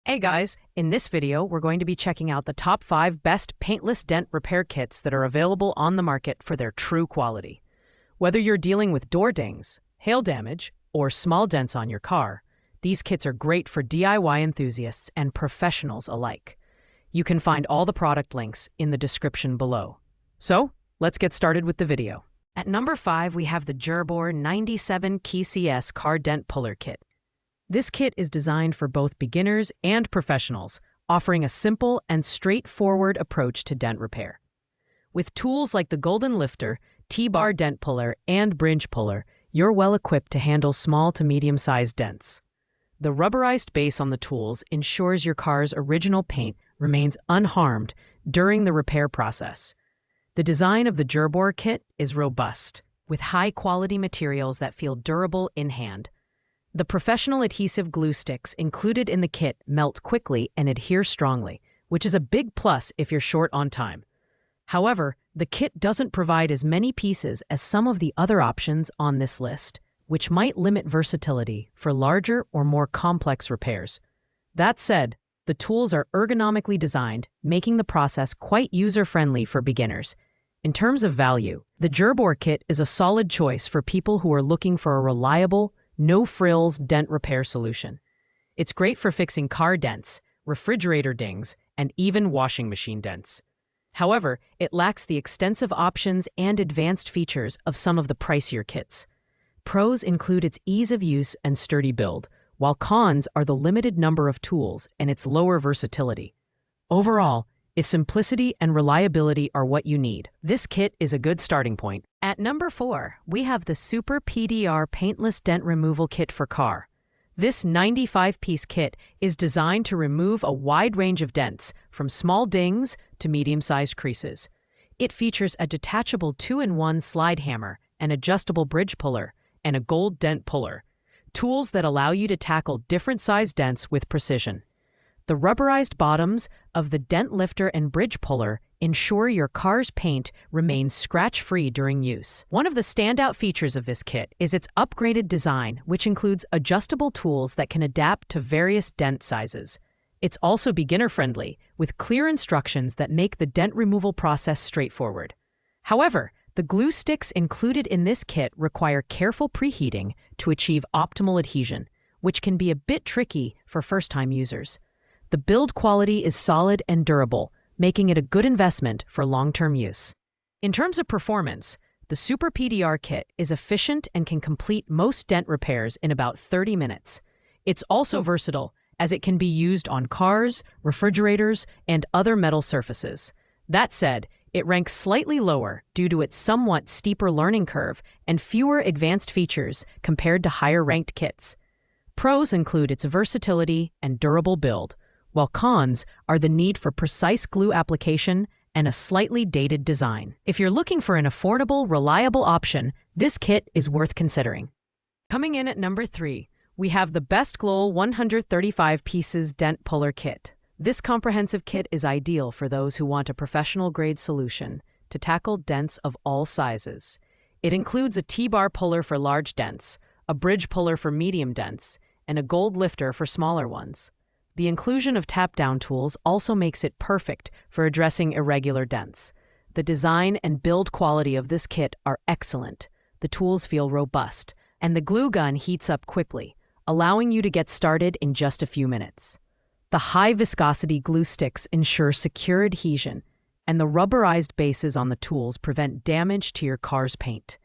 Hey guys, in this video, we're going to be checking out the top 5 best paintless dent repair kits that are available on the market for their true quality. Whether you're dealing with door dings, hail damage, or small dents on your car, these kits are great for DIY enthusiasts and professionals alike. You can find all the product links in the description below. So, let's get started with the video. At number 5, we have the Gerber 97 KCS Car Dent Puller Kit. This kit is designed for both beginners and professionals, offering a simple and straightforward approach to dent repair. With tools like the Golden Lifter, T-Bar Dent Puller, and Bridge Puller, you're well equipped to handle small to medium-sized dents. The rubberized base on the tools ensures your car's original paint remains unharmed during the repair process. The design of the Gerber kit is robust, with high-quality materials that feel durable in hand. The professional adhesive glue sticks included in the kit melt quickly and adhere strongly, which is a big plus if you're short on time. However, the kit doesn't provide as many pieces as some of the other options on this list, which might limit versatility for larger or more complex repairs. That said, the tools are ergonomically designed, making the process quite user-friendly for beginners. In terms of value, the Gerber kit is a solid choice for people who are looking for a reliable, no-frills dent repair solution. It's great for fixing car dents, refrigerator dings, and even washing machine dents. However, it lacks the extensive options and advanced features of some of the pricier kits. Pros include its ease of use and sturdy build, while cons are the limited number of tools and its lower versatility. Overall, its simplicity and reliability are what you need. This kit is a good starting point. At number 4, we have the Super PDR Paintless Dent Removal Kit for Car. This 95-piece kit is designed to remove a wide range of dents, from small dings to medium-sized creases. It features a detachable 2-in-1 slide hammer, an adjustable bridge puller, and a gold dent puller, tools that allow you to tackle different-sized dents with precision. The rubberized bottoms of the dent lifter and bridge puller ensure your car's paint remains scratch-free during use. One of the standout features of this kit is its upgraded design, which includes adjustable tools that can adapt to various dent sizes. It's also beginner-friendly, with clear instructions that make the dent removal process straightforward. However, the glue sticks included in this kit require careful preheating to achieve optimal adhesion, which can be a bit tricky for first-time users. The build quality is solid and durable, making it a good investment for long-term use. In terms of performance, the Super PDR kit is efficient and can complete most dent repairs in about 30 minutes. It's also versatile, as it can be used on cars, refrigerators, and other metal surfaces. That said, it ranks slightly lower due to its somewhat steeper learning curve and fewer advanced features compared to higher-ranked kits. Pros include its versatility and durable build, while cons are the need for precise glue application and a slightly dated design. If you're looking for an affordable, reliable option, this kit is worth considering. Coming in at number 3, we have the Best Glow 135 Pieces Dent Puller Kit. This comprehensive kit is ideal for those who want a professional-grade solution to tackle dents of all sizes. It includes a T-bar puller for large dents, a bridge puller for medium dents, and a gold lifter for smaller ones. The inclusion of tap-down tools also makes it perfect for addressing irregular dents. The design and build quality of this kit are excellent. The tools feel robust, and the glue gun heats up quickly, allowing you to get started in just a few minutes. The high-viscosity glue sticks ensure secure adhesion, and the rubberized bases on the tools prevent damage to your car's paint.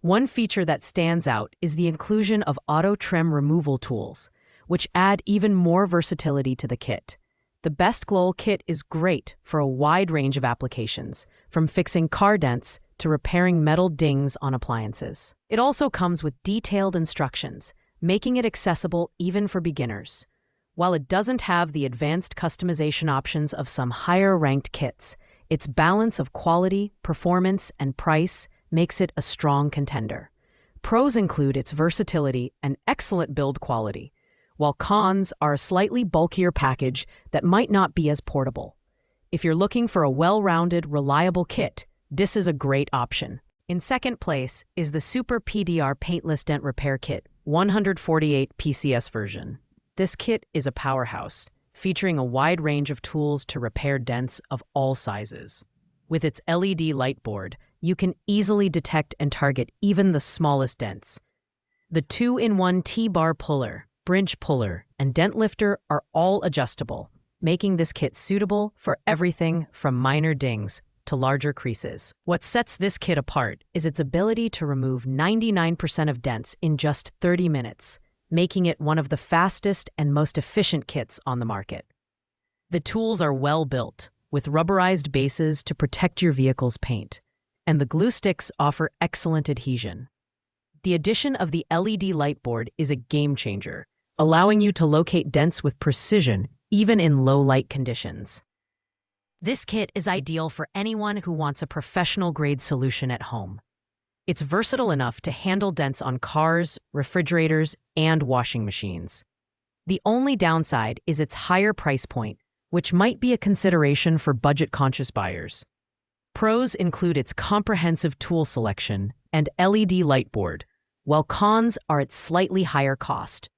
One feature that stands out is the inclusion of auto-trim removal tools, which add even more versatility to the kit. The Best Glow kit is great for a wide range of applications, from fixing car dents to repairing metal dings on appliances. It also comes with detailed instructions, making it accessible even for beginners. While it doesn't have the advanced customization options of some higher-ranked kits, its balance of quality, performance, and price makes it a strong contender. Pros include its versatility and excellent build quality, while cons are a slightly bulkier package that might not be as portable. If you're looking for a well-rounded, reliable kit, this is a great option. In second place is the Super PDR Paintless Dent Repair Kit 148 PCS version. This kit is a powerhouse, featuring a wide range of tools to repair dents of all sizes. With its LED light board, you can easily detect and target even the smallest dents. The 2-in-1 T-bar puller, bridge puller, and dent lifter are all adjustable, making this kit suitable for everything from minor dings to larger creases. What sets this kit apart is its ability to remove 99% of dents in just 30 minutes, making it one of the fastest and most efficient kits on the market. The tools are well built, with rubberized bases to protect your vehicle's paint, and the glue sticks offer excellent adhesion. The addition of the LED light board is a game changer, allowing you to locate dents with precision even in low light conditions. This kit is ideal for anyone who wants a professional-grade solution at home. It's versatile enough to handle dents on cars, refrigerators, and washing machines. The only downside is its higher price point, which might be a consideration for budget-conscious buyers. Pros include its comprehensive tool selection and LED light board, while cons are its slightly higher cost.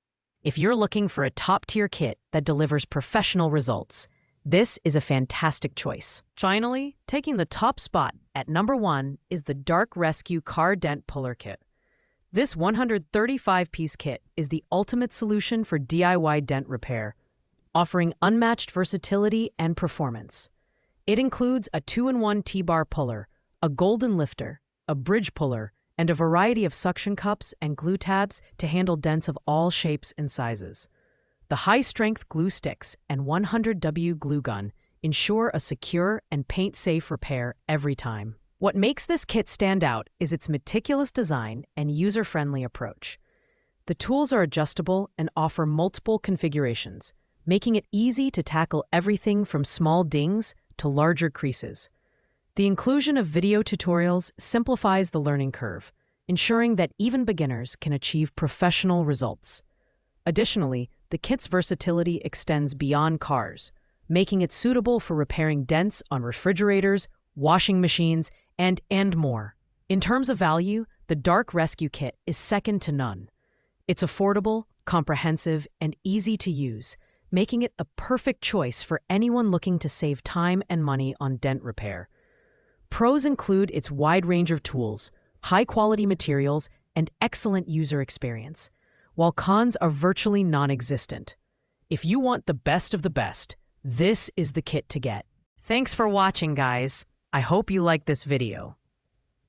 If you're looking for a top-tier kit that delivers professional results, this is a fantastic choice. Finally, taking the top spot at number 1 is the Dark Rescue Car Dent Puller Kit. This 135-piece kit is the ultimate solution for DIY dent repair, offering unmatched versatility and performance. It includes a 2-in-1 T-bar puller, a golden lifter, a bridge puller, and a variety of suction cups and glue tabs to handle dents of all shapes and sizes. The high-strength glue sticks and 100W glue gun ensure a secure and paint-safe repair every time. What makes this kit stand out is its meticulous design and user-friendly approach. The tools are adjustable and offer multiple configurations, making it easy to tackle everything from small dings to larger creases. The inclusion of video tutorials simplifies the learning curve, ensuring that even beginners can achieve professional results. Additionally, the kit's versatility extends beyond cars, making it suitable for repairing dents on refrigerators, washing machines, and more. In terms of value, the Dark Rescue Kit is second to none. It's affordable, comprehensive, and easy to use, making it the perfect choice for anyone looking to save time and money on dent repair. Pros include its wide range of tools, high-quality materials, and excellent user experience, while cons are virtually non-existent. If you want the best of the best, this is the kit to get. Thanks for watching, guys. I hope you liked this video.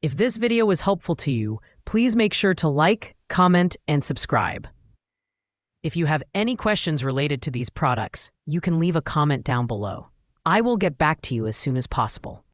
If this video was helpful to you, please make sure to like, comment, and subscribe. If you have any questions related to these products, you can leave a comment down below. I will get back to you as soon as possible.